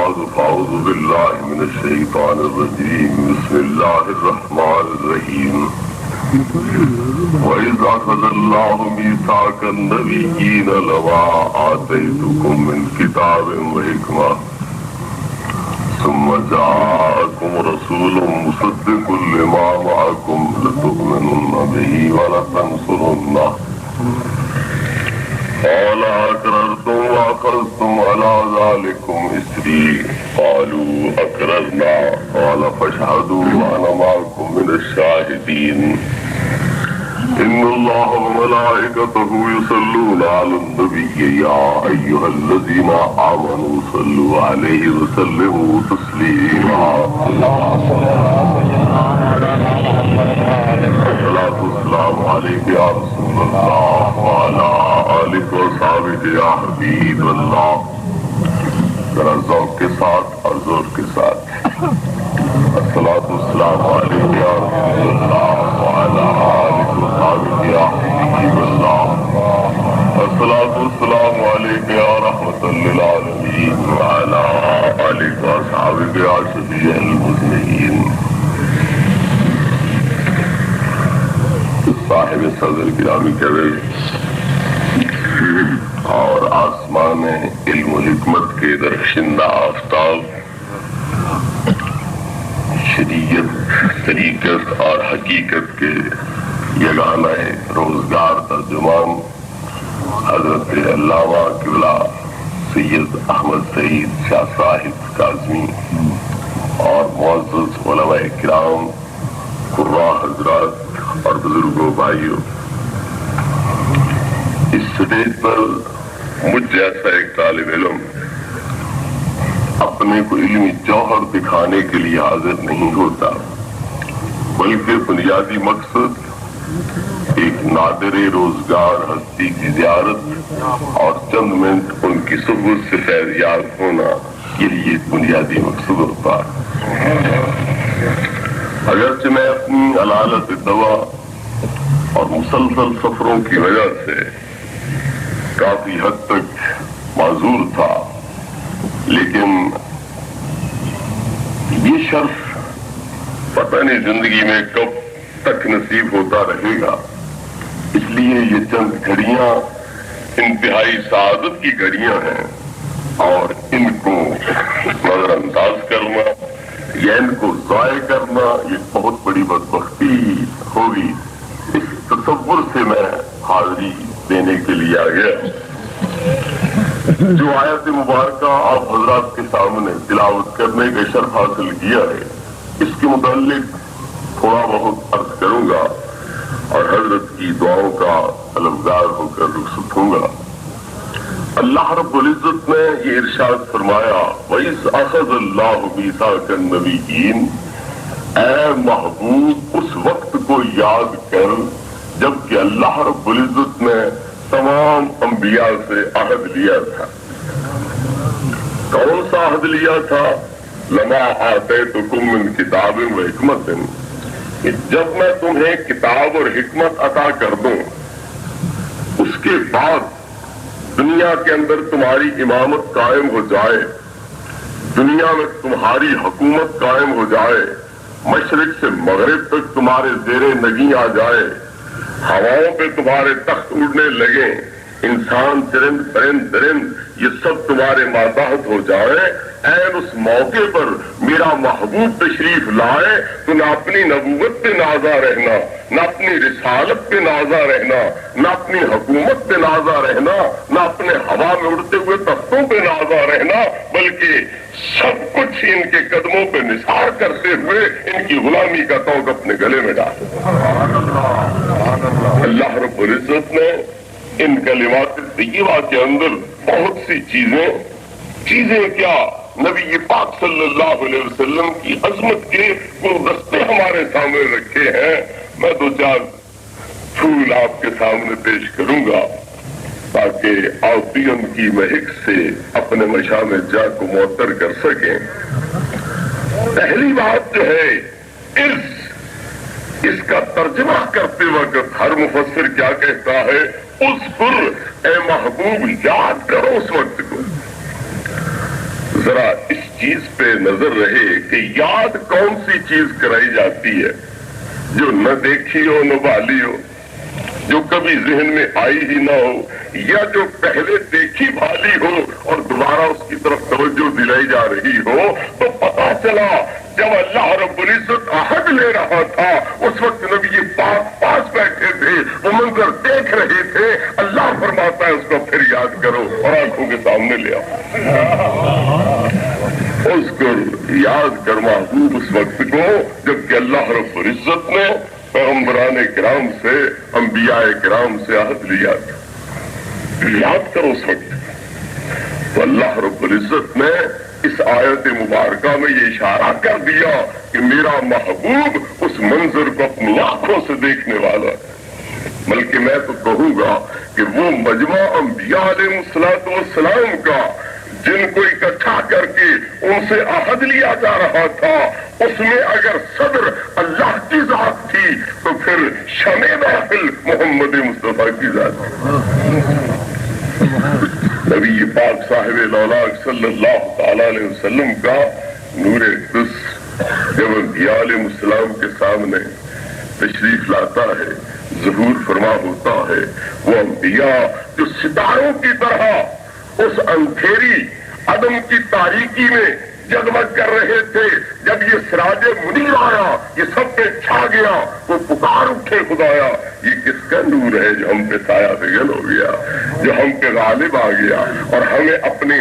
بعد فأعوذ بالله من الشيطان الرجيم بسم الله الرحمن الرحيم وإذ أخذ الله ميثاق النبيين لما آتيتكم من كتاب وحكمة ثم جاءكم رسول مصدق لما معكم لتؤمنن به ولتنصرنه قال أقررتم وأخذتم على ذلكم إصري قالوا أقررنا قال فاشهدوا وأنا معكم من الشاهدين إن الله وملائكته يصلون على النبي يا أيها الذين آمنوا صلوا عليه وسلموا تسليما الصلاة والسلام عليك يا رسول الله وعلى آلك وصحبك يا حبيب الله ذرا ذوق کے ساتھ اور زور کے ساتھ الصلاة والسلام عليك يا رسول الله وعلى آلك وصحبك يا حبيب الله الصلاة والسلام عليك يا رحمة للعالمين وعلى آلك وصحبك يا شفيع المذنبين صاحب صدر گرامی کرے اور آسمان علم و حکمت کے درخشندہ آفتاب شریعت طریقت اور حقیقت کے یگانہ روزگار ترجمان حضرت علامہ قبلہ سید احمد سعید شاہ صاحب کاظمی اور معزز علماء کرام قراء حضرات اور بزرگوں بھائیوں، اس سٹیج پر مجھ جیسا ایک طالب علم اپنے کو علمی جوہر دکھانے کے لیے حاضر نہیں ہوتا، بلکہ بنیادی مقصد ایک نادر روزگار ہستی کی زیارت اور چند منٹ ان کی صحبت سے فیضیاب ہونا، یہی ایک بنیادی مقصد ہوتا ہے۔ اگرچہ میں اپنی علالت دوا اور مسلسل سفروں کی وجہ سے کافی حد تک معذور تھا، لیکن یہ شرف پتہ نہیں زندگی میں کب تک نصیب ہوتا رہے گا، اس لیے یہ چند گھڑیاں انتہائی سعادت کی گھڑیاں ہیں اور ان کو نظر انداز کرنا یا ان کو ضائع کرنا یہ بہت بڑی بدبختی ہوگی۔ اس تصور سے میں حاضری دینے کے لیے آ گیا۔ جو آیت مبارکہ آپ حضرات کے سامنے تلاوت کرنے کا شرف حاصل کیا ہے، اس کے متعلق تھوڑا بہت عرض کروں گا اور حضرت کی دعاؤں کا طلبگار ہو کر رخصت ہوں گا۔ اللہ رب العزت نے یہ ارشاد فرمایا وَإِذْ أَخَذَ اللَّهُ مِيثَاقَ النَّبِيِّينَ، اے محبوب اس وقت کو یاد کر جب کہ اللہ رب العزت نے تمام انبیاء سے عہد لیا تھا۔ کون سا عہد لیا تھا؟ لَمَا آتَيْتُكُم مِّن كِتَابٍ وَحِكْمَةٍ، کہ جب میں تمہیں کتاب اور حکمت عطا کر دوں، اس کے بعد دنیا کے اندر تمہاری امامت قائم ہو جائے، دنیا میں تمہاری حکومت قائم ہو جائے، مشرق سے مغرب تک تمہارے زیر نگیں آ جائے، ہواؤں پہ تمہارے تخت اڑنے لگے، انسان چرند پرند درند یہ سب تمہارے ماتحت ہو جائے، این اس موقع پر میرا محبوب تشریف لائے تو نہ اپنی نبوت پہ نازا رہنا، نہ اپنی رسالت پہ نازا رہنا، نہ اپنی حکومت پہ نازا رہنا، نہ اپنے ہوا میں اڑتے ہوئے تختوں پہ نازا رہنا، بلکہ سب کچھ ان کے قدموں پہ نثار کرتے ہوئے ان کی غلامی کا طوق اپنے گلے میں ڈالا۔ اللہ رب العزت نے ان کلمات طیبہ کے اندر بہت سی چیزیں کیا نبی پاک صلی اللہ علیہ وسلم کی عظمت کے گلدستے ہمارے سامنے رکھے ہیں۔ میں دو چار پھول آپ کے سامنے پیش کروں گا تاکہ آپ بھی ان کی مہک سے اپنے مشام جا کو معطر کر سکیں۔ پہلی بات جو ہے اس کا ترجمہ کرتے وقت ہر مفسر کیا کہتا ہے؟ اذکر، اے محبوب یاد کرو اس وقت کو، ذرا اس چیز پہ نظر رہے کہ یاد کون سی چیز کرائی جاتی ہے جو نہ دیکھی ہو نہ بھالی ہو، جو کبھی ذہن میں آئی ہی نہ ہو، یا جو پہلے دیکھی بھالی ہو اور دوبارہ اس کی طرف توجہ دلائی جا رہی ہو۔ تو پتا چلا جب اللہ رب العزت عہد لے رہا تھا اس وقت نبی پاک پاس بیٹھے تھے، وہ منظر دیکھ رہے تھے۔ اللہ فرماتا ہے اس کو پھر یاد کرو اور آنکھوں کے سامنے لے آؤ، اس کو یاد کر محبوب اس وقت کو جب کہ اللہ رب العزت نے پیغمبران کرام سے، انبیاء کرام سے عہد لیا تھا۔ یاد کرو اس وقت تو اللہ رب العزت نے اس آیت مبارکہ میں یہ اشارہ کر دیا کہ میرا محبوب اس منظر کو اپنی آنکھوں سے دیکھنے والا ہے۔ بلکہ میں تو کہوں گا کہ وہ مجمع انبیاء علیہ السلام کا جن کو اکٹھا کر کے ان سے عہد لیا جا رہا تھا، اس میں اگر صدر اللہ کی ذات تھی تو پھر شمع محفل محمد مصطفیٰ کی ذات تھی۔ نبی پاک صاحب الاولاق صلی اللہ تعالی علیہ وسلم کا نور قدس جب انبیاء علیہ السلام کے سامنے تشریف لاتا ہے، ظہور فرما ہوتا ہے، وہ انبیاء جو ستاروں کی طرح اس اندھیری عدم کی تاریکی میں جگمگ کر رہے تھے، جب یہ سراج منیر آیا، یہ سب پہ چھا گیا، وہ پکار اٹھے خدایا یہ کس کا نور ہے جو ہم پہ سایہ فگن ہو گیا، جو ہم پہ غالب آ گیا اور ہمیں اپنے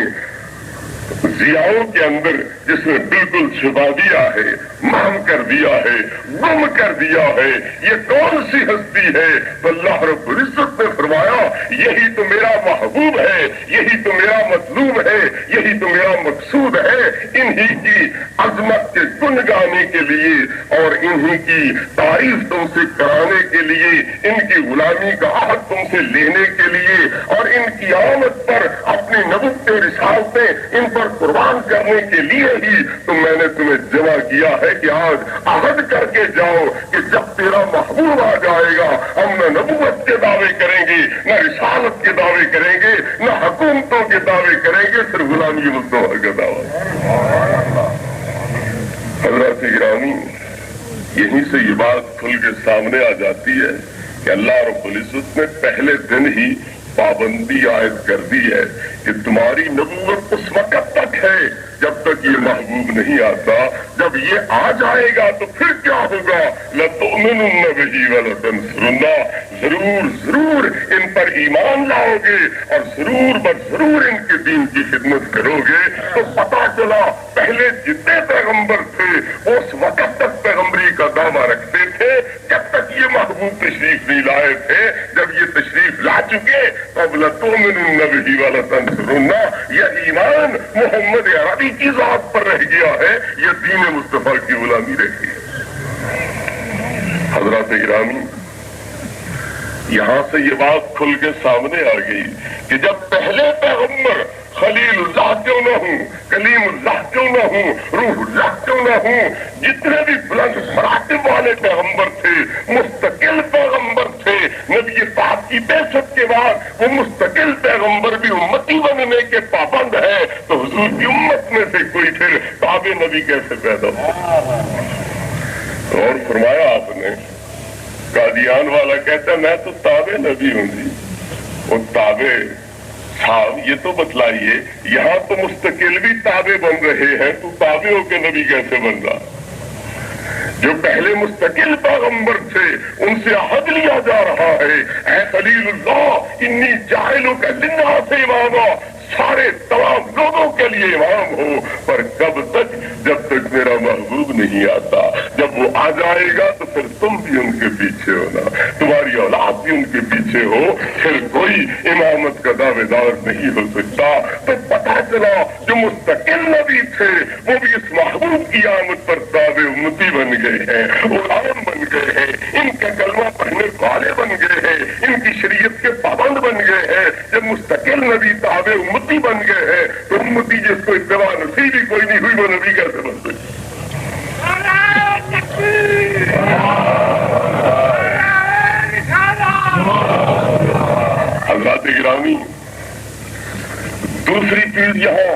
ضیاؤں کے اندر جس نے بالکل چھپا دیا ہے، محو کر دیا ہے، گم کر دیا ہے، یہ کون سی ہستی ہے؟ تو اللہ رب العزت نے فرمایا یہی تو میرا محبوب ہے، یہی تو میرا مطلوب ہے، یہی تو میرا مقصود ہے۔ انہی کی عظمت کے گن گانے کے لیے اور انہی کی تعریف تم سے کرانے کے لیے، ان کی غلامی کا عہد تم سے لینے کے لیے اور ان کی آمد پر اپنی نبوت رسالتیں ان پر قربان کرنے کے لیے ہی تو میں نے تمہیں جمع کیا ہے کہ آج عہد کر کے جاؤ کہ جب تیرا محبوب آ جائے گا ہم نہ نبوت کے دعوے کریں گے، نہ رسالت کے دعوے کریں گے، نہ حکومتوں کے دعوے کریں گے، صرف غلامی مصطفیٰ کا دعویٰ۔ حضرات گرامی، یہیں سے یہ بات کھل کے سامنے آ جاتی ہے کہ اللہ رب العزت نے پہلے دن ہی پابندی عائد کر دی ہے کہ تمہاری نبوت اس وقت تک ہے جب تک یہ محبوب نہیں آتا، جب یہ آ جائے گا تو پھر کیا ہوگا؟ لَتُؤْمِنُنَّ بِهِ وَلَتَنْصُرُنَّهُ، ضرور ضرور ان پر ایمان لاؤ گے اور ضرور ضرور ان کے دین کی خدمت کرو گے۔ تو پتا چلا پہلے جتنے پیغمبر تھے اس وقت تک پیغمبری کا دعویٰ رکھتے تھے جب تک یہ محبوب تشریف نہیں لائے تھے۔ جب یہ تشریف لا چکے اب لَتُؤْمِنُنَّ بِهِ وَلَتَنْصُرُنَّهُ، یہ ایمان محمد عربی کی ذات پر رہ گیا ہے، یہ دین مصطفیٰ کی غلامی رہ گئی ہے۔ حضرات گرامی، یہاں سے یہ بات کھل کے سامنے آ گئی کہ جب پہلے پیغمبر خلیل اللہ کیوں نہ ہوں، کلیم اللہ کیوں نہ ہوں، روح اللہ کیوں نہ ہوں، جتنے بھی بلند مراتب والے پیغمبر تھے مستقل پیغمبر تھے، نبی پاک کی بعثت کے بعد وہ مستقل پیغمبر بھی امتی بننے کے پابند ہے، تو حضور کی امت میں سے کوئی پھر تابع نبی کیسے پیدا ہو؟ اور فرمایا آپ نے، قادیان والا کہتا ہے میں تو تابع نبی ہوں جی، وہ تابع صاحب یہ تو بتلائیے یہاں تو مستقل بھی تابع بن رہے ہیں، تو تابع ہو کے نبی کیسے بن رہا؟ جو پہلے مستقل پیغمبر تھے ان سے عہد لیا جا رہا ہے، اے خلیل اللہ انی جاعلک للناس اماما، سارے تمام لوگوں کے لیے امام ہو، پر کب تک؟ جب تک میرا محبوب نہیں آتا۔ جب وہ آ جائے گا تو پھر تم بھی ان کے پیچھے ہونا، تمہاری اولاد بھی ان کے پیچھے ہو، پھر کوئی امامت کا دعوے دار نہیں ہو سکتا۔ تو پتا چلا جو مستقل نبی تھے وہ بھی اس محبوب کی آمد پر تابع امتی بن گئے ہیں، غلام بن گئے ہیں، ان کے کلمہ پڑھنے والے بن گئے ہیں، ان کی شریعت کے پابند بن گئے ہیں۔ جب مستقل نبی تابع امتی بن گئے ہیں تو امتی جس کو اتباع نصیب ہی کوئی نہیں ہوئی وہ نبی کیسے بن گئی؟ حضرات گرامی، دوسری چیز یہاں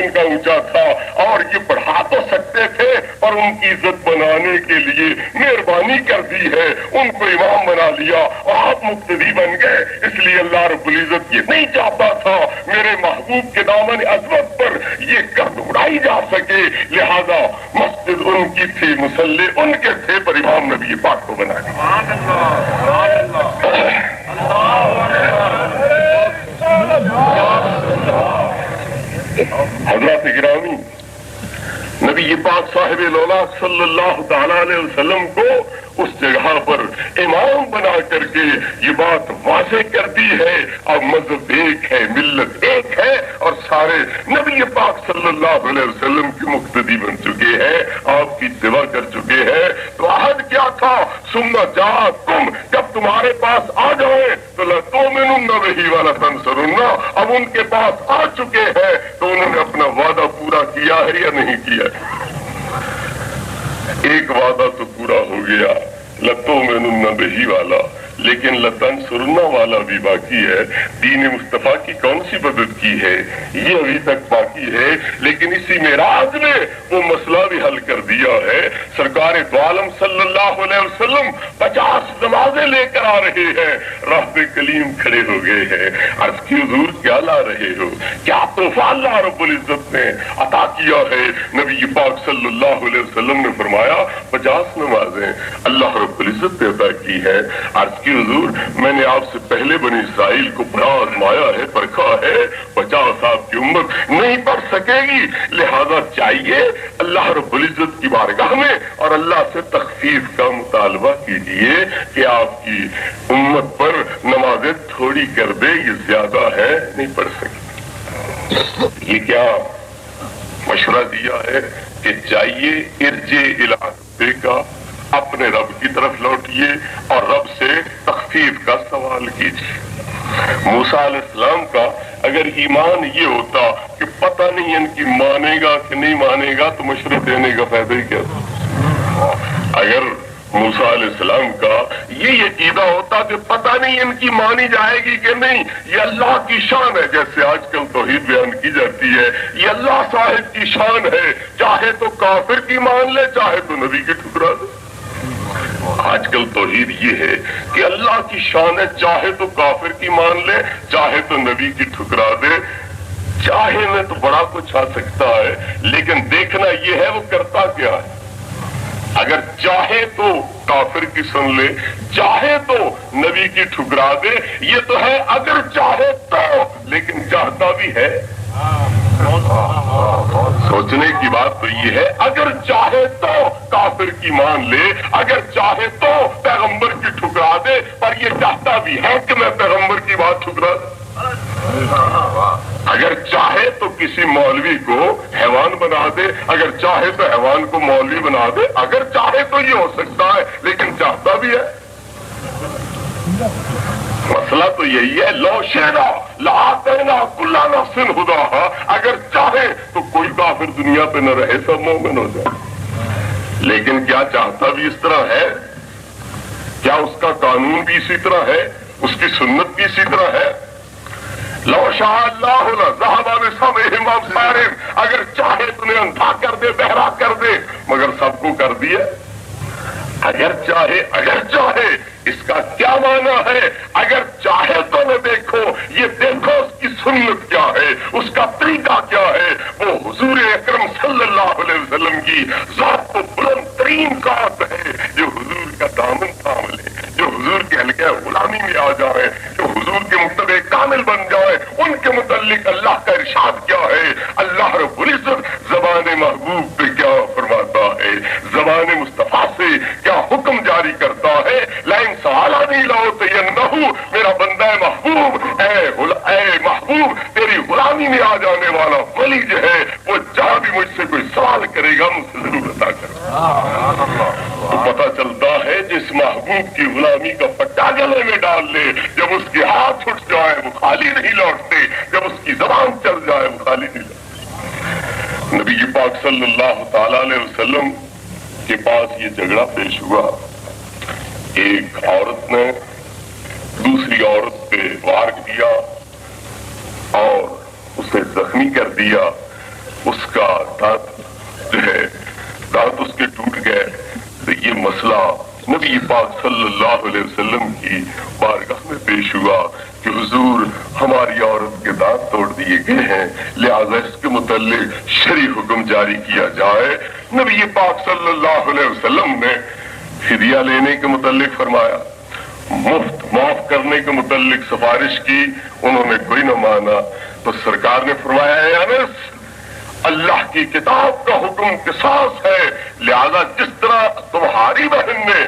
ان کا اونچا تھا اور یہ پڑھا تو سکتے تھے اور ان کی عزت بنانے کے لیے مہربانی کر دی ہے، ان کو امام بنا لیا اور آپ مقتدی بن گئے۔ اس لیے اللہ رب العزت یہ نہیں چاہتا تھا میرے محبوب کے دامن عظمت پر یہ گرد اڑائی جا سکے، لہذا مسجد ان کی تھی، مصلی ان کے تھے، پر امام نبی پاک کو بنا دیا۔ حضرات گرامی، نبی پاک صاحب الاولاد صلی اللہ تعالی علیہ وسلم کو اس جگہ پر امام بنا کر کے یہ بات واضح کر دی ہے، اب مذہب ایک ہے، ملت ایک ہے اور سارے نبی پاک صلی اللہ علیہ وسلم کی مقتدی بن چکے ہیں، آپ کی اتباع کر چکے ہیں۔ تو عہد کیا تھا؟ ثم جاءکم، جب تمہارے پاس آ جائے تو لتؤمنن بہ ولتنصرن، اب ان کے پاس آ چکے ہیں تو انہوں نے اپنا وعدہ پورا کیا ہے یا نہیں کیا؟ ایک وعدہ تو پورا ہو گیا، لتؤمنن بہ والا، لیکن لتنصرن والا بھی باقی ہے۔ دین مصطفیٰ کی کون سی مدد کی ہے یہ ابھی تک باقی ہے، لیکن اسی معراج میں وہ مسئلہ بھی حل کر دیا ہے۔ سرکار دو عالم صلی اللہ علیہ وسلم 50 نمازیں لے کر آ رہے ہیں، راہ کلیم کھڑے ہو گئے ہیں، عرض کی حضور کیا لا رہے ہو؟ کیا تحفہ اللہ رب العزت نے عطا کیا ہے؟ نبی پاک صلی اللہ علیہ وسلم نے فرمایا 50 نمازیں اللہ رب العزت نے عطا کی ہے۔ عرض کی حضور میں نے آپ سے پہلے بنی اسرائیل کو بڑا آزمایا ہے، پرکھا ہے، 50 آپ کی امت نہیں پڑھ سکے گی، لہذا چاہیے اللہ رب العزت کی بارگاہ میں اور اللہ سے تخفیف کا مطالبہ کیجئے کہ آپ کی امت پر نمازیں تھوڑی کر دے، یہ زیادہ ہے، نہیں پڑھ سکے۔ یہ کیا مشورہ دیا ہے کہ چاہیے ارجع الی ربک کا، اپنے رب کی طرف لوٹیے اور رب سے تخفیف کا سوال کیجیے۔ موسیٰ علیہ السلام کا اگر ایمان یہ ہوتا کہ پتہ نہیں ان کی مانے گا کہ نہیں مانے گا تو مشورے دینے کا فائدہ ہی کیا تھا؟ اگر موسیٰ علیہ السلام کا یہ عقیدہ ہوتا کہ پتہ نہیں ان کی مانی جائے گی کہ نہیں، یہ اللہ کی شان ہے، جیسے آج کل توحید بیان کی جاتی ہے، یہ اللہ صاحب کی شان ہے، چاہے تو کافر کی مان لے چاہے تو نبی کی ٹھکرا دے۔ آج کل توحید یہ ہے کہ اللہ کی شان ہے، چاہے تو کافر کی مان لے چاہے تو نبی کی ٹھکرا دے۔ چاہے میں تو بڑا کچھ آ سکتا ہے، لیکن دیکھنا یہ ہے وہ کرتا کیا ہے۔ اگر چاہے تو کافر کی سن لے چاہے تو نبی کی ٹھکرا دے، یہ تو ہے اگر چاہے تو، لیکن چاہتا بھی ہے۔ سوچنے کی بات تو یہ ہے اگر چاہے تو کافر کی مان لے، اگر چاہے تو پیغمبر کی ٹھکرا دے، پر یہ چاہتا بھی ہے کہ میں پیغمبر کی بات ٹھکرا دوں۔ اگر چاہے تو کسی مولوی کو حیوان بنا دے، اگر چاہے تو حیوان کو مولوی بنا دے، اگر چاہے تو یہ ہو سکتا ہے، لیکن چاہتا بھی ہے۔ مسئلہ تو یہی ہے، لو شئنا لآتینا کل نفس ہداہا، اگر چاہے تو کوئی کافر دنیا پہ نہ رہے، سب مومن ہو جائے۔ لیکن کیا چاہتا بھی اس طرح ہے؟ کیا اس کا قانون بھی اسی طرح ہے؟ اس کی سنت بھی اسی طرح ہے؟ لو شاء اللہ لذهب بسمعهم وابصارهم، اگر چاہے تمہیں اندھا کر دے، بہرا کر دے، مگر سب کو کر دیا۔ اگر چاہے اس کا کیا معنی ہے؟ اگر چاہے تو نہ دیکھو، یہ دیکھو اس کی سنت کیا ہے، اس کا طریقہ کیا ہے۔ وہ حضور اکرم صلی اللہ علیہ وسلم کی ذات تو بلند ترین ذات ہے، جو حضور کا دامن تھام لے، جو حضور کے حلقہ غلامی میں آ جائے، جو حضور کے متبع کامل بن جائے۔ ان کے متعلق اللہ کا ارشاد کیا ہے؟ اللہ رب العزت زبان محبوب پہ کیا فرماتا ہے، زبان مصطفیٰ سے کیا حکم جاری کرتا ہے؟ لائن سوالانی لأوتینہ، میرا بندہ محبوب، اے محبوب تیری غلامی میں آ جانے والا ولی جو ہے وہ جہاں بھی مجھ سے کوئی سوال کرے گا مجھ سے ضرور عطا کرے گا۔ تو پتہ چلتا ہے جس محبوب کی غلامی کا پٹا گلے میں ڈال لے، جب اس کے ہاتھ اٹھ جائے وہ خالی نہیں لوٹتے، جب اس کی زبان چل جائے وہ خالی نہیں لوٹتے۔ نبی پاک صلی اللہ تعالی علیہ وسلم کے پاس یہ جھگڑا پیش ہوا، ایک عورت نے دوسری عورت پہ وار کیا اور اسے زخمی کر دیا۔ اس کا دانت جو ہے دانت اس کے ٹوٹ گئے، تو یہ مسئلہ نبی پاک صلی اللہ علیہ وسلم کی بارگاہ میں پیش ہوا کہ حضور ہماری عورت کے دانت توڑ دیے گئے ہیں، لہذا اس کے متعلق شرعی حکم جاری کیا جائے۔ نبی پاک صلی اللہ علیہ وسلم نے فدیہ لینے کے متعلق فرمایا، مفت معاف کرنے کے متعلق سفارش کی، انہوں نے کوئی نہ مانا، تو سرکار نے فرمایا اے انس، اللہ کی کتاب کا حکم قصاص ہے، لہذا جس طرح تمہاری بہن نے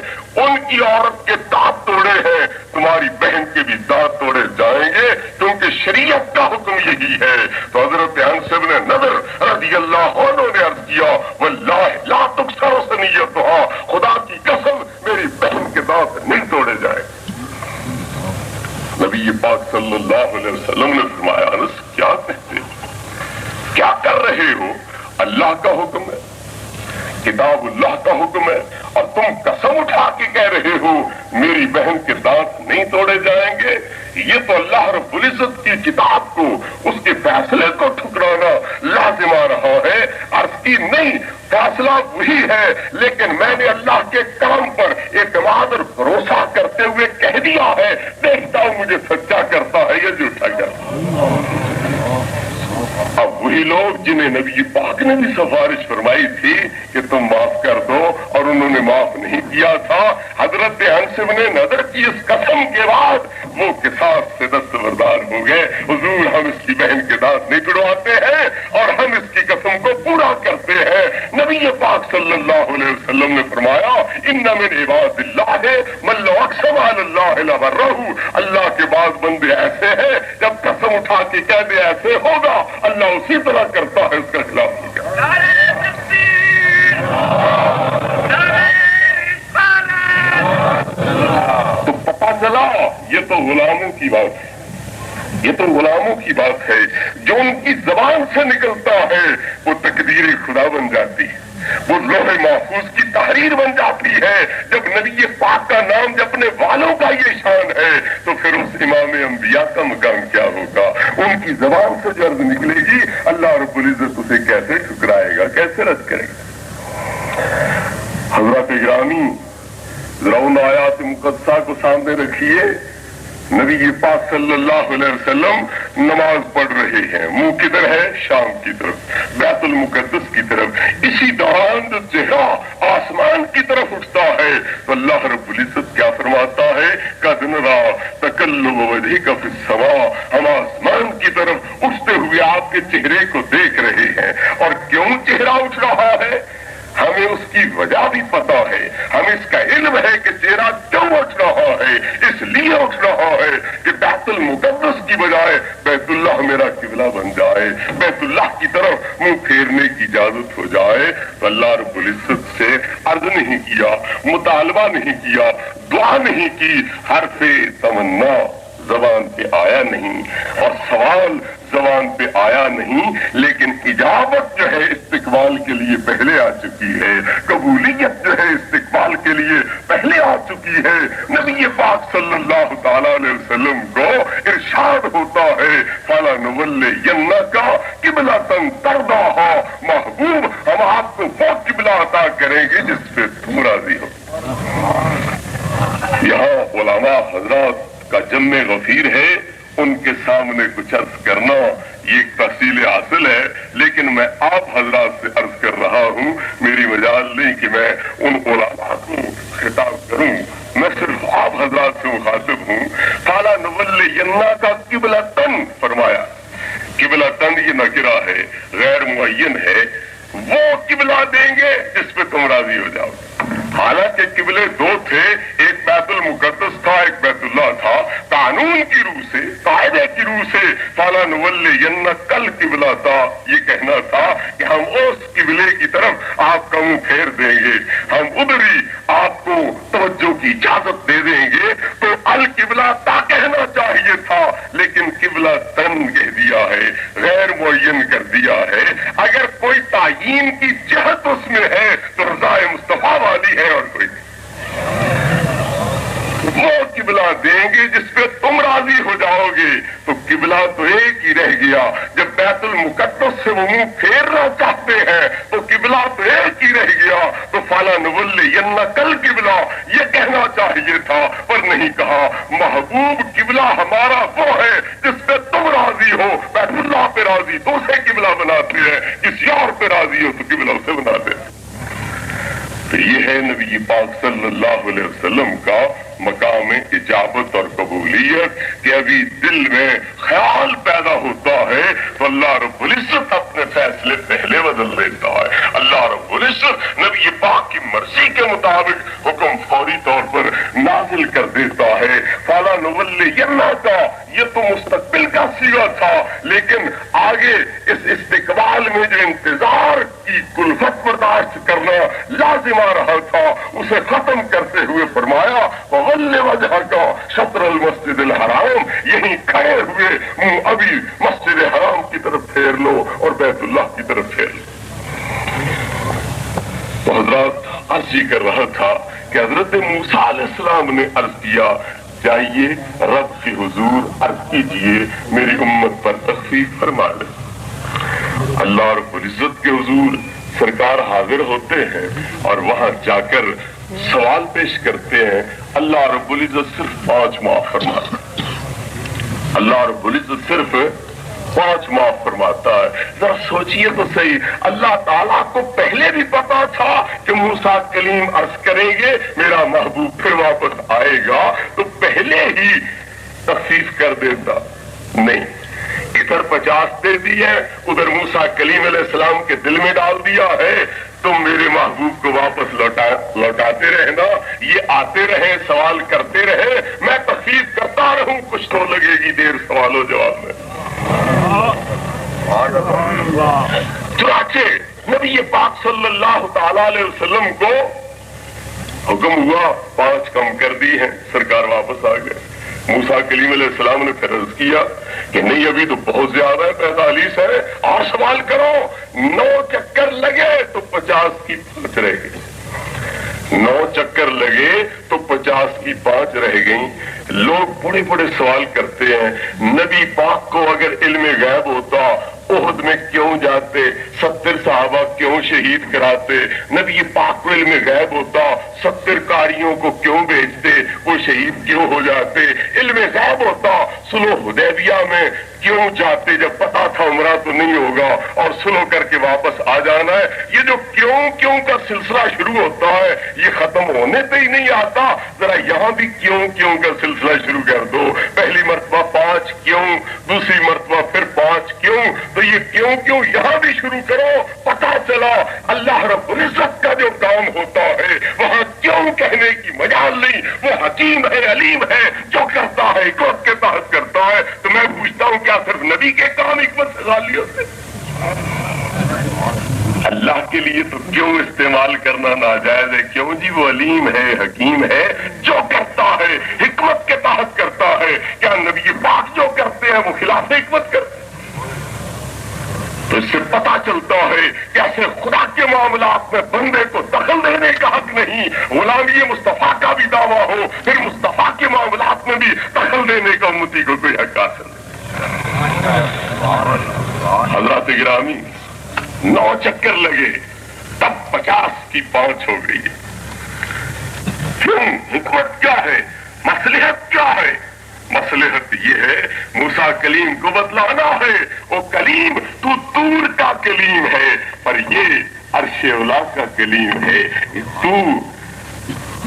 ان کی عورت کے دانت توڑے ہیں، تمہاری بہن کے بھی دانت توڑے جائیں گے، کیونکہ شریعت کا حکم یہی ہے۔ تو حضرت انس بن نضر رضی اللہ عنہ نے عرض کیا واللہ لا تکسر ثنیتھا، خدا کی قسم میری بہن کے دانت نہیں توڑے جائیں۔ نبی پاک صلی اللہ علیہ وسلم نے فرمایا انس کیا کہتے ہو، کیا کر رہے ہو؟ اللہ کا حکم ہے، کتاب اللہ کا حکم ہے، اور تم قسم اٹھا کے کہہ رہے ہو میری بہن کے دانت نہیں توڑے جائیں گے۔ یہ تو اللہ رب العزت کی کتاب کو، اس کے فیصلے کو ٹھکرانا لازم آ رہا ہے۔ عرض کی نہیں، فیصلہ وہی ہے، لیکن میں نے اللہ کے کام پر اعتماد اور بھروسہ کرتے ہوئے کہہ دیا ہے، دیکھتا ہوں مجھے سچا کرتا ہے یا جھوٹا کرتا ہے۔ اب وہی لوگ جنہیں نبی پاک نے بھی سفارش فرمائی تھی کہ تم معاف کر دو اور انہوں نے معاف نہیں کیا تھا، حضرت انس بن نضر کی اس قسم کے بعد وہ قصاص سے دستبردار ہو گئے، حضور ہم اس کی بہن کے دانت نہیں توڑواتے ہیں اور ہم اس کی قسم کو پورا کرتے ہیں۔ نبی پاک صلی اللہ علیہ وسلم نے فرمایا ان من عباد اللہ من لو اقسم علی اللہ لبرہ، اللہ کے بعض بندے ایسے ہیں جب قسم اٹھا کے کہہ دے ایسے ہوگا، اللہ اسی طرح کرتا ہے، اس کا خلاف نہیں کرتا۔ تو پتہ چلا یہ تو غلاموں کی بات ہے، یہ تو غلاموں کی بات ہے، جو ان کی زبان سے نکلتا ہے وہ تقدیر خدا بن جاتی ہے، وہ لوح محفوظ کی تحریر بن جاتی ہے۔ جب نبی پاک کا نام جب اپنے والوں کا یہ شان ہے تو پھر اس امام انبیاء کا مقام کیا ہوگا؟ ان کی زبان سے جو عرض نکلے گی اللہ رب العزت اسے کیسے ٹھکرائے گا، کیسے رد کرے گا؟ حضرات گرامی، ذرا ان آیات مقدسہ کو سامنے رکھیے۔ نبی پاک صلی اللہ علیہ وسلم نماز پڑھ رہے ہیں، منہ کدھر ہے؟ شام کی طرف، بیت المقدس کی طرف۔ اسی دوران جو چہرہ آسمان کی طرف اٹھتا ہے تو اللہ رب العزت کیا فرماتا ہے؟ قد نری تقلب وجہک فی السماء، ہم آسمان کی طرف اٹھتے ہوئے آپ کے چہرے کو دیکھ رہے ہیں۔ اور کیوں چہرہ اٹھ رہا ہے ہمیں اس کی وجہ بھی پتا ہے، ہمیں اس کا علم ہے کہ چہرہ کیوں اٹھ رہا ہے، اس لیے اٹھ رہا ہے کہ بیت المقدس کی بجائے بیت اللہ میرا قبلہ بن جائے، بیت اللہ کی طرف منہ پھیرنے کی اجازت ہو جائے۔ تو اللہ رب العزت سے عرض نہیں کیا، مطالبہ نہیں کیا، دعا نہیں کی، حرف تمنا زبان پہ آیا نہیں اور سوال زبان پہ آیا نہیں، لیکن اجابت جو ہے استقبال کے لیے پہلے آ چکی ہے، قبولیت جو ہے استقبال کے لیے پہلے آ چکی ہے۔ نبی پاک صلی اللہ تعالی علیہ وسلم کو ارشاد ہوتا ہے فَلَنُوَلِّيَنَّكَ قِبْلَةً تَرْضَاهَا، محبوب ہم آپ کو وہ قبلہ عطا کریں گے جس پہ تم راضی ہو۔ یہاں علماء حضرات کا جمع غفیر ہے، ان کے سامنے کچھ عرض کرنا یہ ایک تحصیل حاصل ہے، لیکن میں آپ حضرات سے عرض کر رہا ہوں، میری مجال نہیں کہ میں ان علماء کو خطاب کروں، میں صرف آپ حضرات سے مخاطب ہوں۔ فَلَنُوَلِّيَنَّكَ قِبْلَةً فرمایا، قبلۃً یہ نکرہ ہے، غیر معین ہے، وہ قبلہ دیں گے جس پہ تم راضی ہو جاؤ۔ حالانکہ قبلے دو تھے، ایک بیت المقدس تھا، ایک بیت اللہ تھا۔ قانون کی روح سے، قاعدے کی روح سے فَلَنُوَلِّيَنَّكَ الْقِبْلَةَ یہ کہنا تھا کہ ہم اس قبلے کی طرف آپ کا منہ پھیر دیں گے، ہم ادھر ہی آپ کو توجہ کی اجازت دے دیں گے۔ تو القبلہ کہنا چاہیے تھا، لیکن قبلہ تن کہہ دیا ہے، غیر معین کر دیا ہے۔ اگر کوئی تعیین کی جہت اس میں ہے تو رضا مصطفیٰ والی ہے اور کوئی نہیں۔ وہ قبلہ دیں گے جس پہ تم راضی ہو جاؤ گے۔ تو قبلہ تو ایک ہی رہ گیا۔ جب بیت المقدس سے وہ منہ پھیر پھیرنا چاہتے ہیں تو قبلہ تو ایک ہی رہ گیا، تو فلا نولیَنَّکَ الْقِبْلَہ یہ کہنا چاہیے تھا، پر نہیں کہا۔ محبوب قبلہ ہمارا وہ ہے جس پہ تم راضی ہو، بیت اللہ پہ راضی تو اسے قبلہ بناتے ہیں، کسی اور پہ راضی ہو تو قبلہ اسے بناتے ہیں۔ تو یہ ہے نبی پاک صلی اللہ علیہ وسلم کا مقام اجابت اور قبولیت، کہ ابھی دل میں خیال پیدا ہوتا ہے تو اللہ رب العزت اپنے فیصلے پہلے بدل دیتا ہے۔ اللہ رب العزت نبی پاک کی مرضی کے مطابق حکم فوری طور پر نازل کر دیتا ہے۔ فَلَا نُوَلِّيَنَّكَ یہ تو مستقبل کا صیغہ تھا، لیکن آگے اس استقبال میں جو انتظار کی کلفت برداشت کرنا لازم آ رہا تھا، اسے ختم کرتے ہوئے فرمایا وَغَلِّ وَجْهَكَ شَطْرَ الْمَسْجِدِ الْحَرَامِ یہیں کھڑے ہوئے منہ ابھی مسجد حرام کی طرف پھیر لو اور بیت اللہ کی طرف پھیر لو۔ تو حضرات عرض ہی کر رہا تھا کہ حضرت موسیٰ علیہ السلام نے عرض کیا جائیے رب کی حضور عرض کیجئے میری امت پر تخفیف فرما لے۔ اللہ رب العزت کے حضور سرکار حاضر ہوتے ہیں اور وہاں جا کر سوال پیش کرتے ہیں، اللہ رب العزت صرف 5 معاف فرماتا ہے۔ اللہ رب العزت صرف 5 معاف فرماتا ہے۔ ذرا سوچئے تو صحیح، اللہ تعالیٰ کو پہلے بھی پتا تھا کہ موسیٰ کلیم عرض کریں گے میرا محبوب پھر واپس آئے گا، تو پہلے ہی تخفیف کر دیتا؟ نہیں، ادھر 50 دے دی ہے، ادھر موسیٰ کلیم علیہ السلام کے دل میں ڈال دیا ہے، تم میرے محبوب کو واپس لوٹاتے رہنا، یہ آتے رہے سوال کرتے رہے، میں تخفیف کرتا رہوں، کچھ تو لگے گی دیر سوال و جواب میں۔ چنانچہ نبی پاک صلی اللہ تعالی علیہ وسلم کو حکم ہوا 5 کم کر دی ہیں، سرکار واپس آ گئے۔ موسیٰ کلیم علیہ السلام نے پھر عرض کیا کہ نہیں ابھی تو بہت زیادہ ہے، 45 ہے، اور سوال کرو۔ 9 چکر لگے تو 50 کی 5 رہ گئی، 9 چکر لگے تو 50 کی 5 رہ گئیں۔ لوگ بڑے بڑے سوال کرتے ہیں، نبی پاک کو اگر علم غیب ہوتا احد میں کیوں جاتے، 70 صحابہ کیوں شہید کراتے؟ نبی پاک کو علم غیب ہوتا 70 قاریوں کو کیوں بھیجتے، وہ شہید کیوں ہو جاتے؟ علم غیب ہوتا صلح حدیبیہ میں کیوں جاتے جب پتا تھا عمرہ تو نہیں ہوگا اور صلح کر کے واپس آ جانا ہے؟ یہ جو کیوں کا سلسلہ شروع ہوتا ہے یہ ختم ہونے پہ ہی نہیں آتا۔ ذرا یہاں بھی کیوں کا سلسلہ شروع کر دو، پہلی مرتبہ 5 کیوں، دوسری مرتبہ پھر 5 کیوں، تو یہ کیوں یہاں بھی شروع کرو۔ پتا چلا اللہ رب العزت کا جو کام ہوتا ہے وہاں کیوں کہنے کی مجال نہیں، وہ حکیم ہے، علیم ہے، جو کرتا ہے حکمت کے تحت کرتا ہے۔ تو میں پوچھتا ہوں کیا صرف نبی کے کام حکمت سے خالی ہوتے؟ اللہ کے لیے تو کیوں استعمال کرنا ناجائز ہے؟ کیوں جی وہ علیم ہے، حکیم ہے، جو کرتا ہے حکمت کے تحت کرتا ہے۔ کیا نبی پاک جو کرتے ہیں وہ خلاف حکمت کرتے ہیں؟ تو اس سے پتا چلتا ہے کہ ایسے خدا کے معاملات میں بندے کو دخل دینے کا حق نہیں۔ غلامی مصطفیٰ کا بھی دعویٰ ہو پھر مصطفیٰ کے معاملات میں بھی دخل دینے کا امتی کو کوئی حق حاصل نہیں۔ حضرات گرامی 9 چکر لگے تب 50 کی 5 ہو گئی۔ کیوں؟ حکمت کیا ہے؟ مصلحت کیا ہے؟ مصلحت یہ ہے موسیٰ کلیم کو بتلانا ہے، وہ کلیم تو دور کا کلیم ہے پر یہ عرش اولا کا کلیم ہے، تو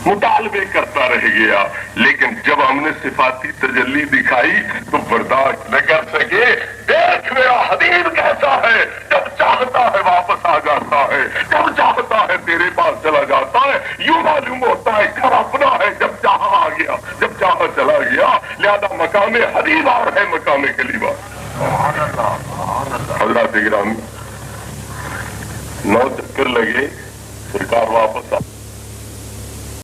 مطالبے کرتا رہ گیا۔ لیکن جب ہم نے صفاتی تجلی دکھائی تو برداشت نہ کر سکے۔ دیکھ میرا حبیب کیسا ہے، جب چاہتا ہے واپس آ جاتا ہے، جب چاہتا ہے تیرے پاس چلا جاتا ہے، یوں معلوم ہوتا ہے گھر اپنا ہے، جب چاہا آ گیا، جب چاہا چلا گیا۔ لہذا مقام حبیب اور ہے مقام کلیم اور۔ حضرات گرامی 9 چکر لگے، سرکار واپس